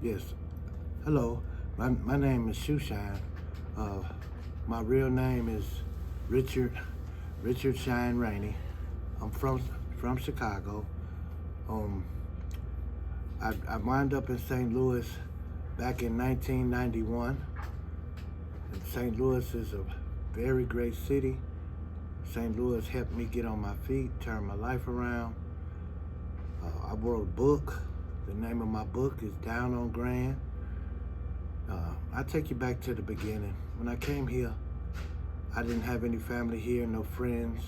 Yes. Hello. My name is Shoeshine. Uh, my real name is Richard Richard Shine Rainey. I'm from Chicago. Um, I wound up in St. Louis back in 1991. And St. Louis is a very great city. St. Louis helped me get on my feet, turn my life around. I wrote a book. The name of my book is Down on Grand. I take you back to the beginning. When I came here, I didn't have any family here, no friends,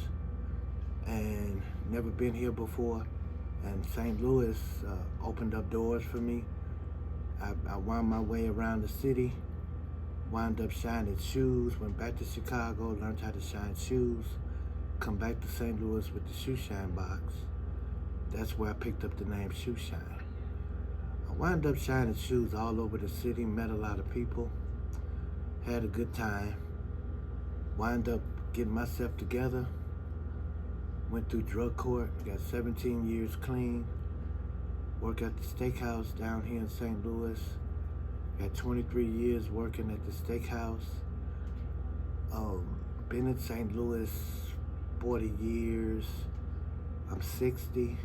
and never been here before. And St. Louis opened up doors for me. I wound my way around the city, wound up shining shoes, went back to Chicago, learned how to shine shoes, come back to St. Louis with the shoe shine box. That's where I picked up the name Shoe Shine. I wound up shining shoes all over the city, met a lot of people, had a good time, wound up getting myself together, went through drug court, got 17 years clean, worked at the steakhouse down here in St. Louis, got 23 years working at the steakhouse. Been in St. Louis 40 years. I'm 60,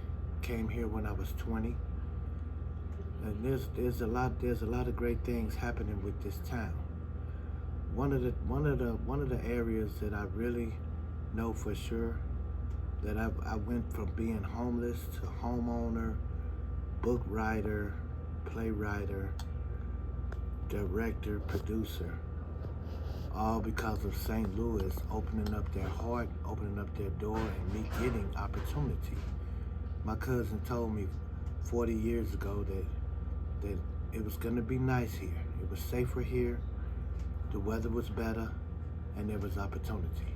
came here when I was 20. And there's a lot of great things happening with this town. One of the areas that I really know for sure that I went from being homeless to homeowner, book writer, playwright, director, producer, all because of St. Louis opening up their heart, opening up their door, and me getting opportunity. My cousin told me 40 years ago that it was gonna be nice here. It was safer here, the weather was better, and there was opportunity.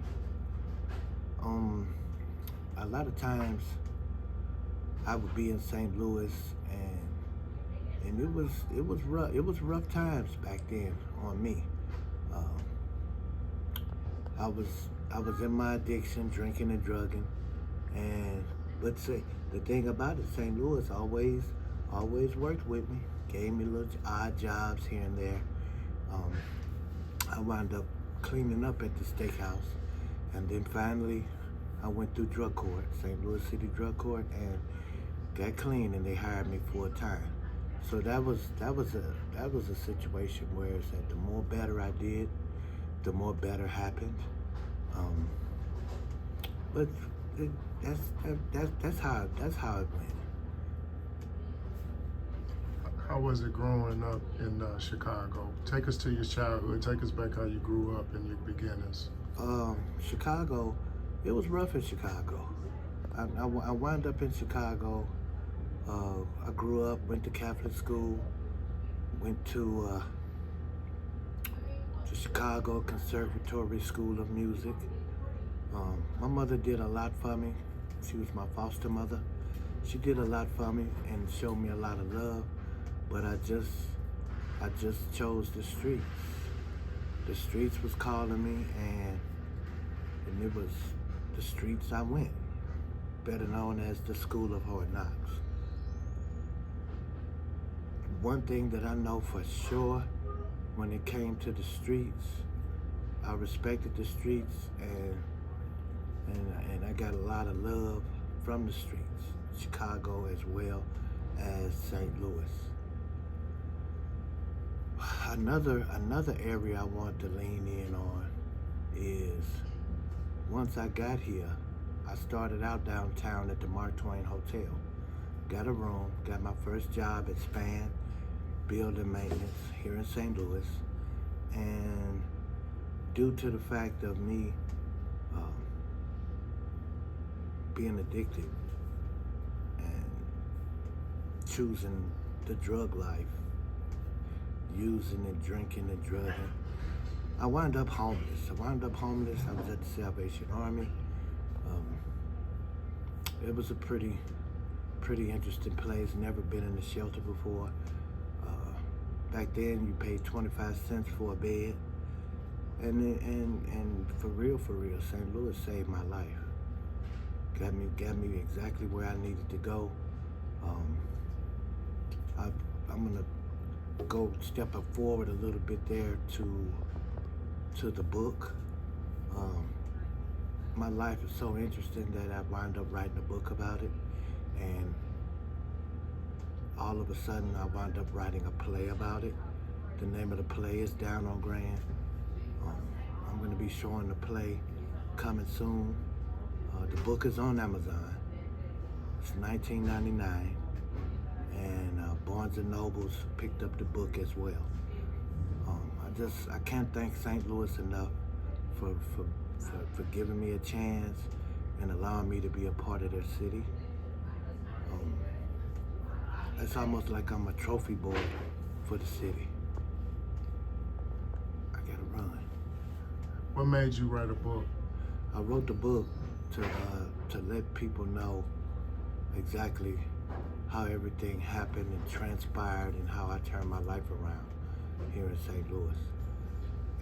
A lot of times I would be in St. Louis and it was rough times back then on me. Um, I was in my addiction, drinking and drugging, and but say the thing about it, St. Louis always worked with me, gave me little odd jobs here and there. Um, I wound up cleaning up at the steakhouse, and then finally I went through drug court, St. Louis City Drug Court, and got clean, and they hired me full time. So that was a situation where it's that the more better I did, the more better happened. Um, but it, that's how it went. How was it growing up in Chicago? Take us to your childhood. Take us back how you grew up in your beginnings. Chicago, it was rough in Chicago. I wound up in Chicago. I grew up, went to Catholic school, went to Chicago Conservatory School of Music. My mother did a lot for me. She was my foster mother. She did a lot for me and showed me a lot of love. But I just chose the streets. The streets was calling me, and it was the streets I went. Better known as the School of Hard Knocks. One thing that I know for sure, when it came to the streets, I respected the streets, and I got a lot of love from the streets, Chicago as well as St. Louis. Another area I want to lean in on is once I got here, I started out downtown at the Mark Twain Hotel. Got a room, got my first job at Span Building Maintenance here in St. Louis, and due to the fact of me being addicted and choosing the drug life, using and drinking and drugging, I wound up homeless. I was at the Salvation Army. It was a pretty interesting place. Never been in a shelter before. Back then, you paid 25 cents for a bed, and for real, St. Louis saved my life. Got me exactly where I needed to go. I, I'm gonna go stepping forward a little bit there to the book. My life is so interesting that I wound up writing a book about it, and all of a sudden I wound up writing a play about it. The name of the play is Down on Grand. I'm going to be showing the play coming soon. The book is on Amazon. It's $19.99, and Barnes and Nobles picked up the book as well. I can't thank St. Louis enough for giving me a chance and allowing me to be a part of their city. It's almost like I'm a trophy boy for the city. I gotta run. What made you write a book? I wrote the book to let people know exactly how everything happened and transpired and how I turned my life around here in St. Louis.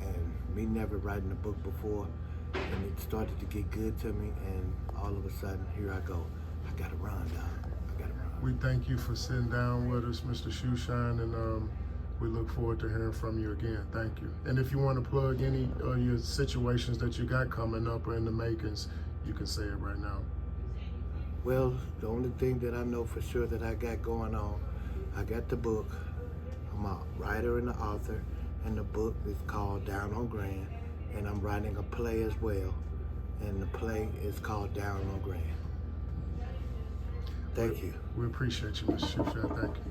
And me never writing a book before, and it started to get good to me, and all of a sudden, here I go. I gotta run, dog. I gotta run. We thank you for sitting down with us, Mr. Shoeshine, and we look forward to hearing from you again. Thank you. And if you want to plug any of your situations that you got coming up or in the makings, you can say it right now. Well, the only thing that I know for sure that I got going on, I got the book. I'm a writer and an author, and the book is called Down on Grand, and I'm writing a play as well, and the play is called Down on Grand. Thank you. We appreciate you, Mr. Shoeshine. Thank you.